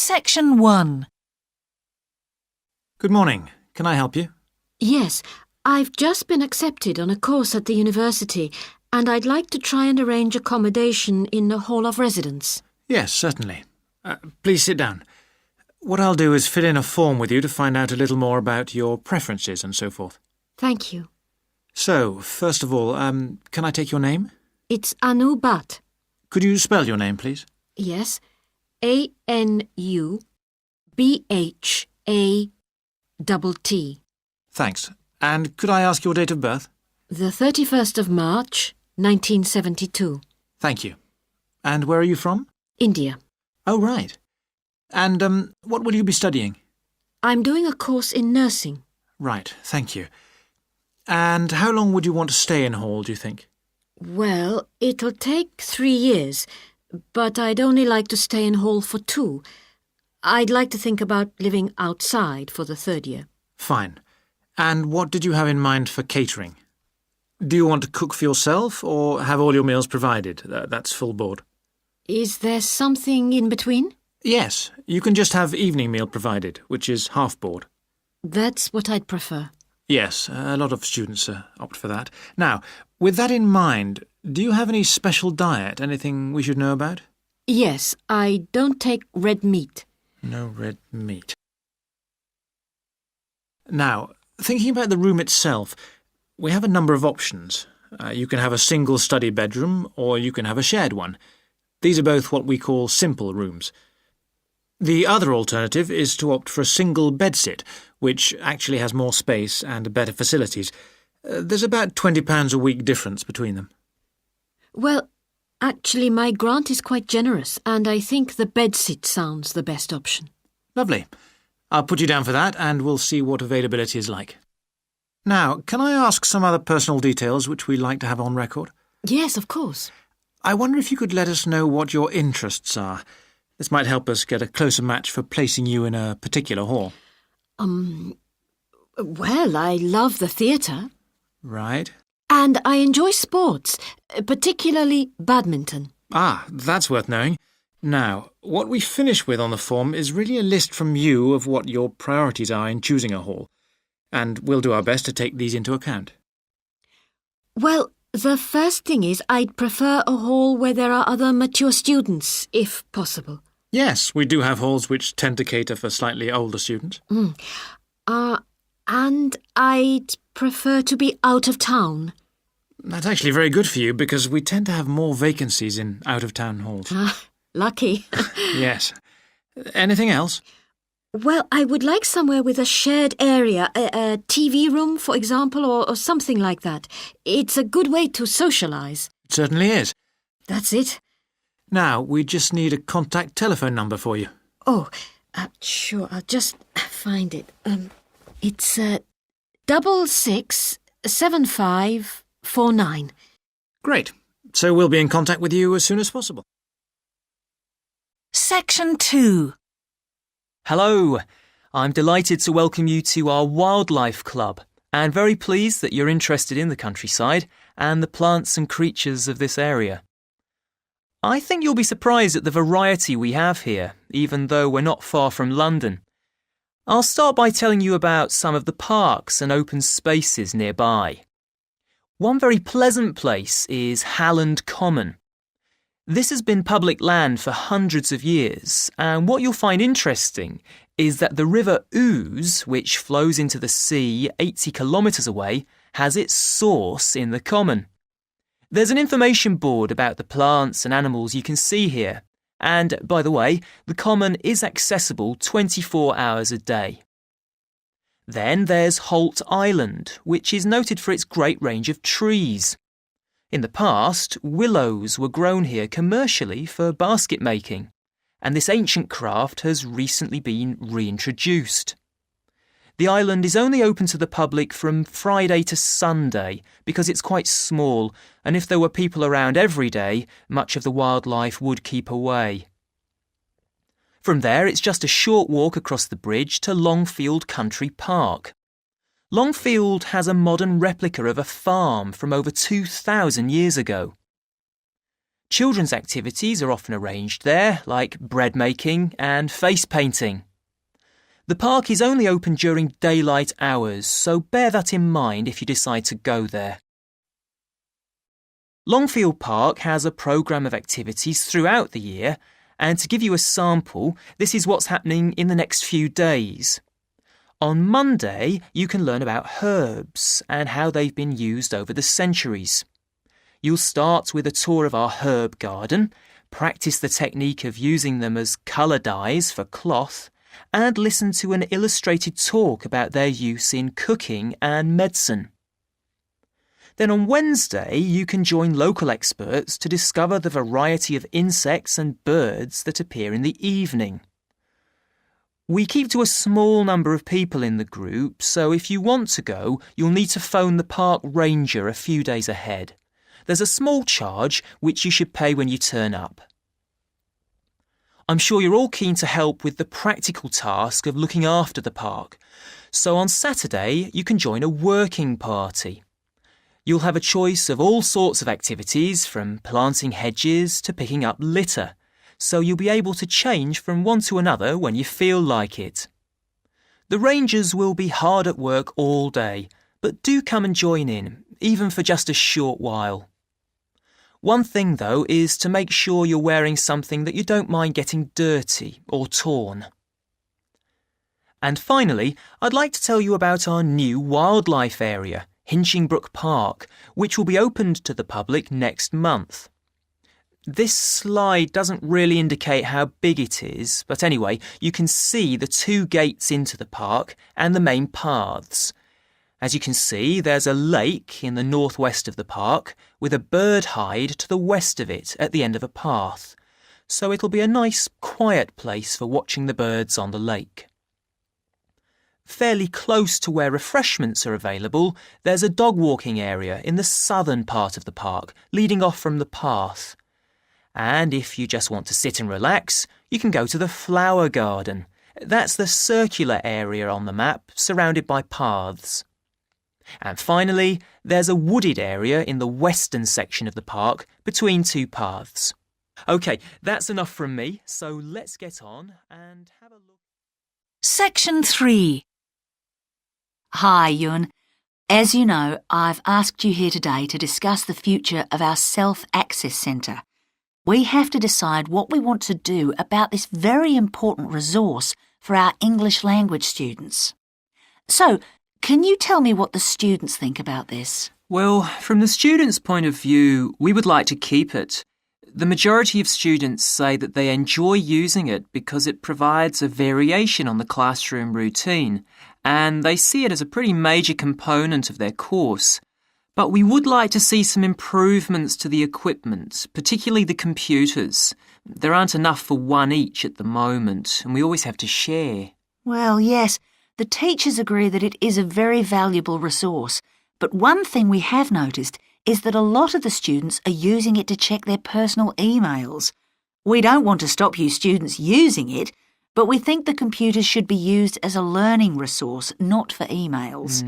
Section 1. Good morning. Can I help you? Yes, I've just been accepted on a course at the university and I'd like to try and arrange accommodation in a hall of residence. Yes, certainly. Please sit down. What I'll do is fill in a form with you to find out a little more about your preferences and so forth. Thank you. So, first of all, can I take your name? It's Anu Bhatt. Could you spell your name, please? Yes, ANUBHATT. Thanks. And could I ask your date of birth? The 31st of March, 1972. Thank you. And where are you from? India. Oh, right. And what will you be studying? I'm doing a course in nursing. Right, thank you. And how long would you want to stay in hall, do you think? Well, it'll take 3 years, but I'd only like to stay in hall for 2. I'd like to think about living outside for the 3rd year. Fine. And what did you have in mind for catering? Do you want to cook for yourself or have all your meals provided? That's full board. Is there something in between? Yes, you can just have evening meal provided, which is half board. That's what I'd prefer. Yes, a lot of students opt for that. Now, with that in mind, do you have any special diet, anything we should know about? Yes, I don't take red meat. No red meat. Now, thinking about the room itself, we have a number of options. You can have a single study bedroom or you can have a shared one. These are both what we call simple rooms. The other alternative is to opt for a single bedsit, which actually has more space and better facilities. There's about £20 a week difference between them. Well, actually my grant is quite generous and I think the bedsit sounds the best option. Lovely. I'll put you down for that and we'll see what availability is like. Now, can I ask some other personal details which we like to have on record? Yes, of course. I wonder if you could let us know what your interests are. This might help us get a closer match for placing you in a particular hall. Well, I love the theatre. Right. And I enjoy sports, particularly badminton. Ah, that's worth knowing. Now, what we finish with on the form is really a list from you of what your priorities are in choosing a hall, and we'll do our best to take these into account. Well, the first thing is I'd prefer a hall where there are other mature students, if possible. Yes, we do have halls which tend to cater for slightly older students. And I'd prefer to be out of town. That's actually very good for you because we tend to have more vacancies in out-of-town halls. Lucky. Yes. Anything else? Well, I would like somewhere with a shared area, a TV room, for example, or something like that. It's a good way to socialise. It certainly is. That's it. Now, we just need a contact telephone number for you. Oh, sure, I'll just find it. It's 667549. Great. So we'll be in contact with you as soon as possible. Section 2. Hello, I'm delighted to welcome you to our wildlife club and very pleased that you're interested in the countryside and the plants and creatures of this area. I think you'll be surprised at the variety we have here, even though we're not far from London. I'll start by telling you about some of the parks and open spaces nearby. One very pleasant place is Halland Common. This has been public land for hundreds of years, and what you'll find interesting is that the River Ouse, which flows into the sea 80 kilometres away, has its source in the common. There's an information board about the plants and animals you can see here, and, by the way, the common is accessible 24 hours a day. Then there's Holt Island, which is noted for its great range of trees. In the past, willows were grown here commercially for basket making, and this ancient craft has recently been reintroduced. The island is only open to the public from Friday to Sunday because it's quite small, and if there were people around every day, much of the wildlife would keep away. From there, it's just a short walk across the bridge to Longfield Country Park. Longfield has a modern replica of a farm from over 2,000 years ago. Children's activities are often arranged there, like bread making and face painting. The park is only open during daylight hours, so bear that in mind if you decide to go there. Longfield Park has a programme of activities throughout the year, and to give you a sample, this is what's happening in the next few days. On Monday, you can learn about herbs and how they've been used over the centuries. You'll start with a tour of our herb garden, practice the technique of using them as colour dyes for cloth, and listen to an illustrated talk about their use in cooking and medicine. Then on Wednesday, you can join local experts to discover the variety of insects and birds that appear in the evening. We keep to a small number of people in the group, so if you want to go, you'll need to phone the park ranger a few days ahead. There's a small charge which you should pay when you turn up. I'm sure you're all keen to help with the practical task of looking after the park, so on Saturday you can join a working party. You'll have a choice of all sorts of activities, from planting hedges to picking up litter, so you'll be able to change from one to another when you feel like it. The rangers will be hard at work all day, but do come and join in, even for just a short while. One thing, though, is to make sure you're wearing something that you don't mind getting dirty or torn. And finally, I'd like to tell you about our new wildlife area, Hinchingbrook Park, which will be opened to the public next month. This slide doesn't really indicate how big it is, but anyway, you can see the 2 gates into the park and the main paths. As you can see, there's a lake in the northwest of the park with a bird hide to the west of it at the end of a path, so it'll be a nice, quiet place for watching the birds on the lake. Fairly close to where refreshments are available, there's a dog walking area in the southern part of the park, leading off from the path. And if you just want to sit and relax, you can go to the flower garden. That's the circular area on the map, surrounded by paths. And finally, there's a wooded area in the western section of the park, between 2 paths. OK, that's enough from me, so let's get on and have a look. Section 3. Hi, Yun. As you know, I've asked you here today to discuss the future of our Self-Access Centre. We have to decide what we want to do about this very important resource for our English language students. So, can you tell me what the students think about this? Well, from the students' point of view, we would like to keep it. The majority of students say that they enjoy using it because it provides a variation on the classroom routine, and they see it as a pretty major component of their course. But we would like to see some improvements to the equipment, particularly the computers. There aren't enough for one each at the moment, and we always have to share. Well, yes, the teachers agree that it is a very valuable resource, but one thing we have noticed is that a lot of the students are using it to check their personal emails. We don't want to stop you students using it, but we think the computers should be used as a learning resource, not for emails.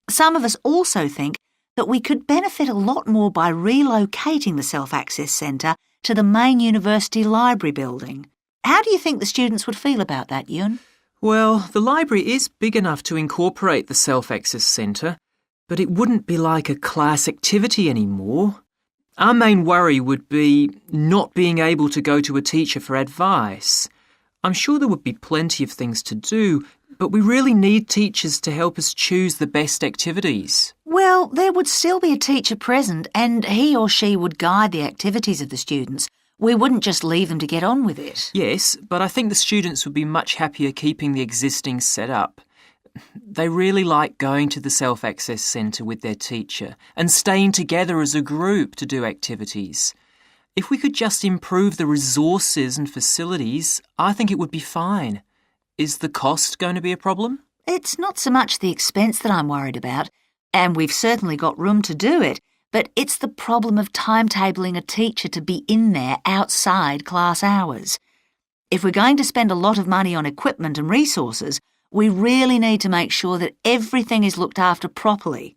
Some of us also think that we could benefit a lot more by relocating the Self-Access Centre to the main university library building. How do you think the students would feel about that, Yun? Well, the library is big enough to incorporate the Self-Access Centre, but it wouldn't be like a class activity anymore. Our main worry would be not being able to go to a teacher for advice. I'm sure there would be plenty of things to do, but we really need teachers to help us choose the best activities. Well, there would still be a teacher present and he or she would guide the activities of the students. We wouldn't just leave them to get on with it. Yes, but I think the students would be much happier keeping the existing setup. They really like going to the Self-Access Centre with their teacher and staying together as a group to do activities. If we could just improve the resources and facilities, I think it would be fine. Is the cost going to be a problem? It's not so much the expense that I'm worried about, and we've certainly got room to do it, but it's the problem of timetabling a teacher to be in there outside class hours. If we're going to spend a lot of money on equipment and resources, we really need to make sure that everything is looked after properly.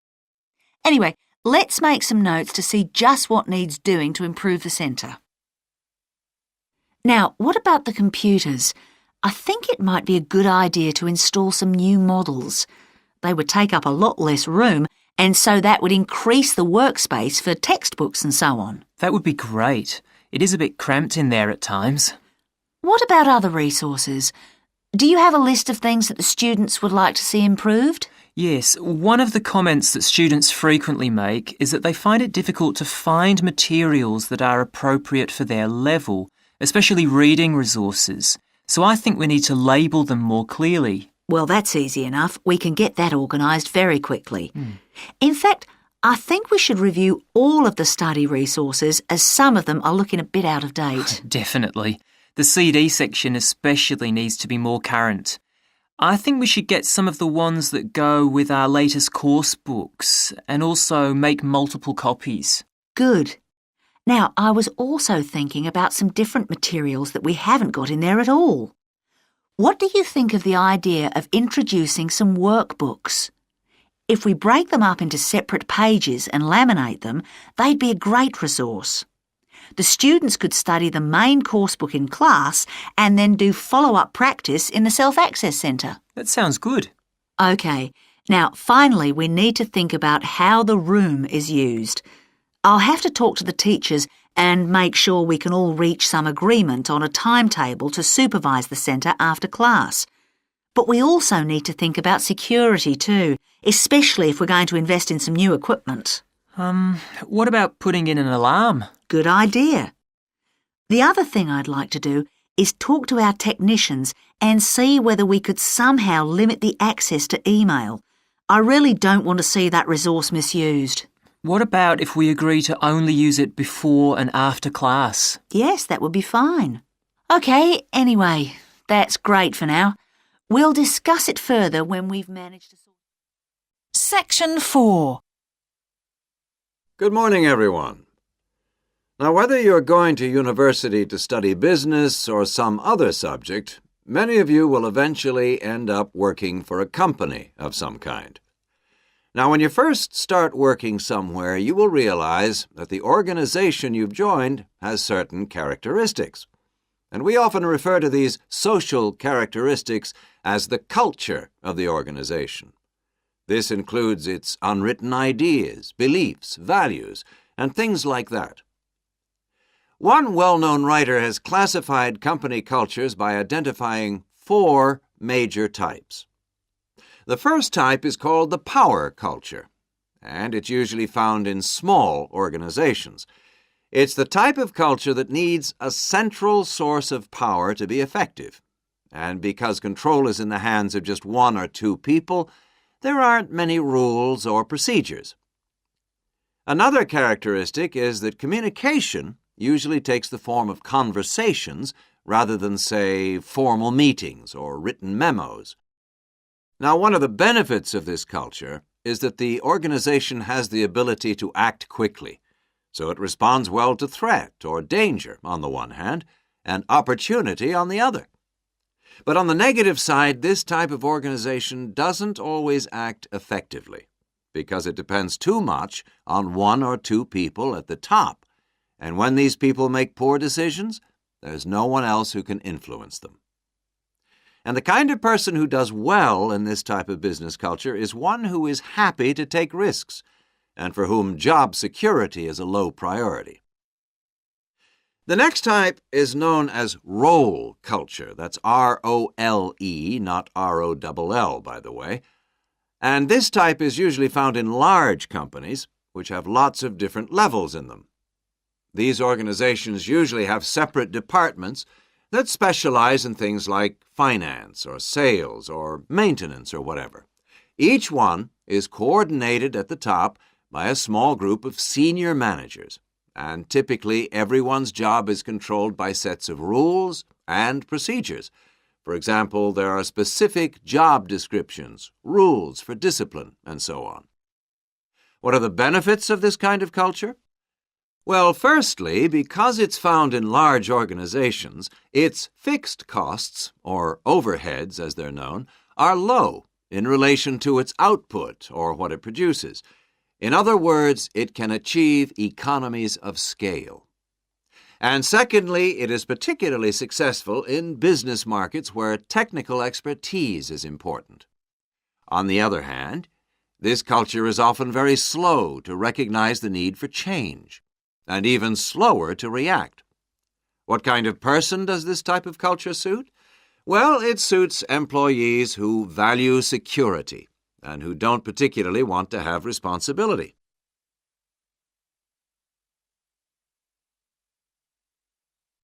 Anyway, Let's make some notes to see just what needs doing to improve the centre. Now, what about the computers? I think it might be a good idea to install some new models. They would take up a lot less room, and so that would increase the workspace for textbooks and so on. That would be great. It is a bit cramped in there at times. What about other resources? Do you have a list of things that the students would like to see improved? Yes, one of the comments that students frequently make is that they find it difficult to find materials that are appropriate for their level, especially reading resources. So I think we need to label them more clearly. Well, that's easy enough. We can get that organised very quickly. In fact, I think we should review all of the study resources as some of them are looking a bit out of date. Definitely. The CD section especially needs to be more current. I think we should get some of the ones that go with our latest course books and also make multiple copies. Good. Now, I was also thinking about some different materials that we haven't got in there at all. What do you think of the idea of introducing some workbooks? If we break them up into separate pages and laminate them, they'd be a great resource. The students could study the main course book in class and then do follow-up practice in the Self-Access Centre. That sounds good. OK, now finally we need to think about how the room is used. I'll have to talk to the teachers and make sure we can all reach some agreement on a timetable to supervise the centre after class. But we also need to think about security too, especially if we're going to invest in some new equipment. What about putting in an alarm? Good idea. The other thing I'd like to do is talk to our technicians and see whether we could somehow limit the access to email. I really don't want to see that resource misused. What about if we agree to only use it before and after class? Yes, that would be fine. OK, anyway, that's great for now. We'll discuss it further when we've managed to sort. Section 4. Good morning, everyone. Now, whether you're going to university to study business or some other subject, many of you will eventually end up working for a company of some kind. Now, when you first start working somewhere, you will realize that the organization you've joined has certain characteristics. And we often refer to these social characteristics as the culture of the organization. This includes its unwritten ideas, beliefs, values, and things like that. One well-known writer has classified company cultures by identifying 4 major types. The first type is called the power culture, and it's usually found in small organizations. It's the type of culture that needs a central source of power to be effective. And because control is in the hands of just 1 or 2 people, there aren't many rules or procedures. Another characteristic is that communication usually takes the form of conversations rather than, say, formal meetings or written memos. Now, one of the benefits of this culture is that the organization has the ability to act quickly, so it responds well to threat or danger on the one hand, and opportunity on the other. But on the negative side, this type of organization doesn't always act effectively, because it depends too much on 1 or 2 people at the top, and when these people make poor decisions, there's no one else who can influence them. And the kind of person who does well in this type of business culture is one who is happy to take risks, and for whom job security is a low priority. The next type is known as role culture. That's R-O-L-E, not R-O-L-L, by the way. And this type is usually found in large companies, which have lots of different levels in them. These organizations usually have separate departments that specialize in things like finance or sales or maintenance or whatever. Each one is coordinated at the top by a small group of senior managers, and typically everyone's job is controlled by sets of rules and procedures. For example, there are specific job descriptions, rules for discipline, and so on. What are the benefits of this kind of culture? Well, firstly, because it's found in large organizations, its fixed costs, or overheads as they're known, are low in relation to its output or what it produces. In other words, it can achieve economies of scale. And secondly, it is particularly successful in business markets where technical expertise is important. On the other hand, this culture is often very slow to recognize the need for change, and even slower to react. What kind of person does this type of culture suit? Well, it suits employees who value security and who don't particularly want to have responsibility.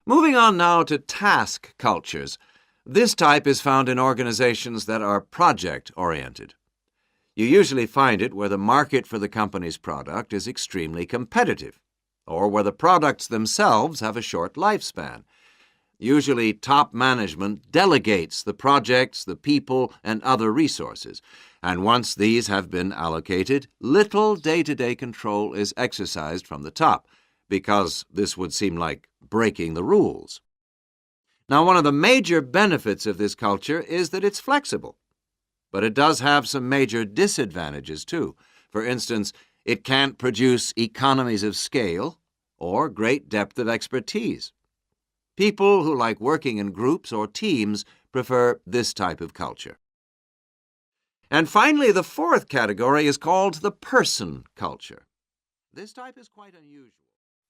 Moving on now to task cultures. This type is found in organizations that are project-oriented. You usually find it where the market for the company's product is extremely competitive, or where the products themselves have a short lifespan. Usually, top management delegates the projects, the people, and other resources, and once these have been allocated, little day-to-day control is exercised from the top, because this would seem like breaking the rules. Now, one of the major benefits of this culture is that it's flexible, but it does have some major disadvantages too. For instance, it can't produce economies of scale or great depth of expertise. People who like working in groups or teams prefer this type of culture. And finally, the fourth category is called the person culture. This type is quite unusual.